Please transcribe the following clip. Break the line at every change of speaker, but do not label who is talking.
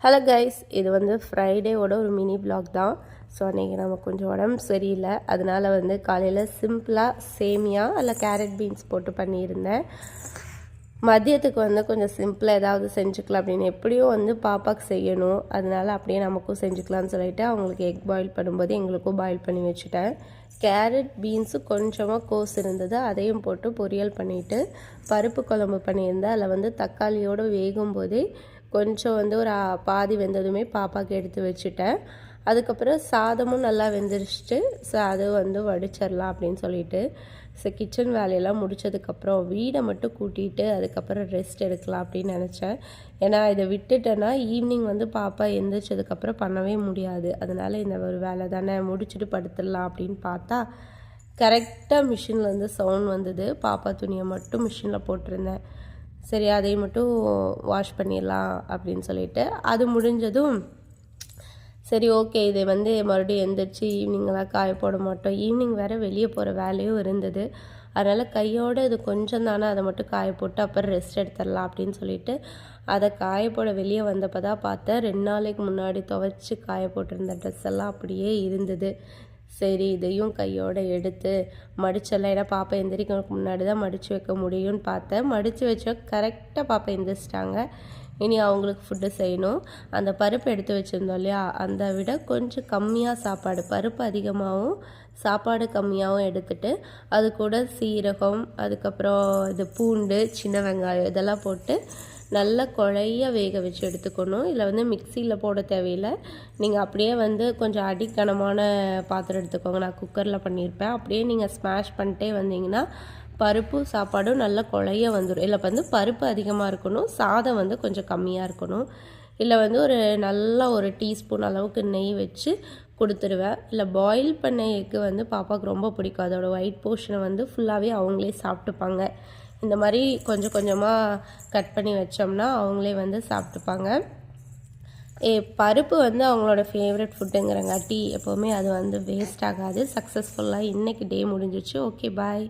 Hello guys, இது வந்து ஃப்ரைடேவோட ஒரு மினி vlog தான். ஸோ அன்றைக்கி நம்ம கொஞ்சம் உடம்பு சரியில்லை, அதனால் வந்து காலையில் சிம்பிளாக சேமியா இல்லை கேரட் பீன்ஸ் போட்டு பண்ணியிருந்தேன். மதியத்துக்கு வந்து கொஞ்சம் சிம்பிளாக ஏதாவது செஞ்சுக்கலாம் அப்படின்னு, எப்படியும் வந்து பாப்பாவுக்கு செய்யணும், அதனால் அப்படியே நமக்கும் செஞ்சுக்கலாம்னு சொல்லிவிட்டு அவங்களுக்கு எக் பாயில் பண்ணும்போது எங்களுக்கும் பாயில் பண்ணி வச்சுட்டேன். கேரட் பீன்ஸு கொஞ்சமாக கோஸ் இருந்தது, அதையும் போட்டு பொரியல் பண்ணிவிட்டு பருப்பு குழம்பு பண்ணியிருந்தேன். அதில் வந்து தக்காளியோடு வேகும் போதே கொஞ்சம் வந்து ஒரு பாதி வெந்ததுமே பாப்பாவுக்கு எடுத்து வச்சுட்டேன். அதுக்கப்புறம் சாதமும் நல்லா வெந்துருச்சு. ஸோ அது வந்து வடிச்சிடலாம் அப்படின்னு சொல்லிட்டு ஸோ கிச்சன் வேலையெல்லாம் முடித்ததுக்கப்புறம் வீடை மட்டும் கூட்டிகிட்டு அதுக்கப்புறம் ரெஸ்ட் எடுக்கலாம் அப்படின்னு நினச்சேன். ஏன்னா இதை விட்டுட்டேன்னா ஈவினிங் வந்து பாப்பா எந்திரிச்சதுக்கப்புறம் பண்ணவே முடியாது. அதனால் இந்த ஒரு வேலை தானே முடிச்சுட்டு படுத்துடலாம் அப்படின்னு பார்த்தா கரெக்டாக மிஷினில் வந்து சவுண்ட் வந்தது. பாப்பா துணியை மட்டும் மிஷினில் போட்டிருந்தேன். சரி அதை மட்டும் வாஷ் பண்ணிடலாம் அப்படின்னு சொல்லிட்டு அது முடிஞ்சதும் சரி ஓகே, இதை வந்து மறுபடியும் எந்திரிச்சு ஈவினிங்கெல்லாம் காய போட மாட்டோம். ஈவினிங் வேறு வெளியே போகிற வேலையும் இருந்தது. அதனால் கையோடு இது கொஞ்சம் தானே, அதை மட்டும் காய போட்டு அப்புறம் ரெஸ்ட் எடுத்துடலாம் அப்படின்னு சொல்லிட்டு அதை காய போட வெளியே வந்தப்போ தான் பார்த்தேன் 2 நாளைக்கு முன்னாடி துவைச்சி காய போட்டிருந்த ட்ரெஸ் எல்லாம் அப்படியே இருந்தது. சரி இதையும் கையோடு எடுத்து மடிச்செல்லாம், ஏன்னா பாப்பா எந்திரிக்கிறதுக்கு முன்னாடி தான் மடித்து வைக்க முடியும்னு பார்த்தேன். மடித்து வச்சா கரெக்டாக பாப்பா எந்திரிச்சிட்டாங்க. இனி அவங்களுக்கு ஃபுட்டு செய்யணும். அந்த பருப்பு எடுத்து வச்சுருந்தோம் இல்லையா, அந்த விட கொஞ்சம் கம்மியாக சாப்பாடு, பருப்பு அதிகமாகவும் சாப்பாடு கம்மியாகவும் எடுத்துகிட்டு அது கூட சீரகம், அதுக்கப்புறம் இது பூண்டு, சின்ன வெங்காயம் இதெல்லாம் போட்டு நல்லா குழைய வேக வச்சு எடுத்துக்கணும். இதில் வந்து மிக்சியில் போட தேவையில்லை. நீங்கள் அப்படியே வந்து கொஞ்சம் அடிக்கனமான பாத்திரம் எடுத்துக்கோங்க. நான் குக்கரில் பண்ணியிருப்பேன். அப்படியே நீங்கள் ஸ்மாஷ் பண்ணிட்டே வந்தீங்கன்னா பருப்பு சாப்பாடும் நல்லா குழைய வந்துடும். இல்லை வந்து பருப்பு அதிகமாக இருக்கணும், சாதம் வந்து கொஞ்சம் கம்மியாக இருக்கணும். இல்லை வந்து நல்லா ஒரு டீஸ்பூன் அளவுக்கு நெய் வச்சு கொடுத்துருவேன். இல்லை பாயில் பண்ண எக்கு வந்து பாப்பாவுக்கு ரொம்ப பிடிக்கும். அதோட ஒயிட் போர்ஷனை வந்து ஃபுல்லாகவே அவங்களே சாப்பிட்டுப்பாங்க. இந்த மாதிரி கொஞ்சம் கொஞ்சமாக கட் பண்ணி வச்சோம்னா அவங்களே வந்து சாப்பிட்டுப்பாங்க. பருப்பு வந்து அவங்களோட ஃபேவரட் ஃபுட்டுங்கிறங்காட்டி எப்போவுமே அது வந்து வேஸ்ட் ஆகாது. சக்ஸஸ்ஃபுல்லாக இன்றைக்கி டே முடிஞ்சிச்சு. ஓகே, பாய்.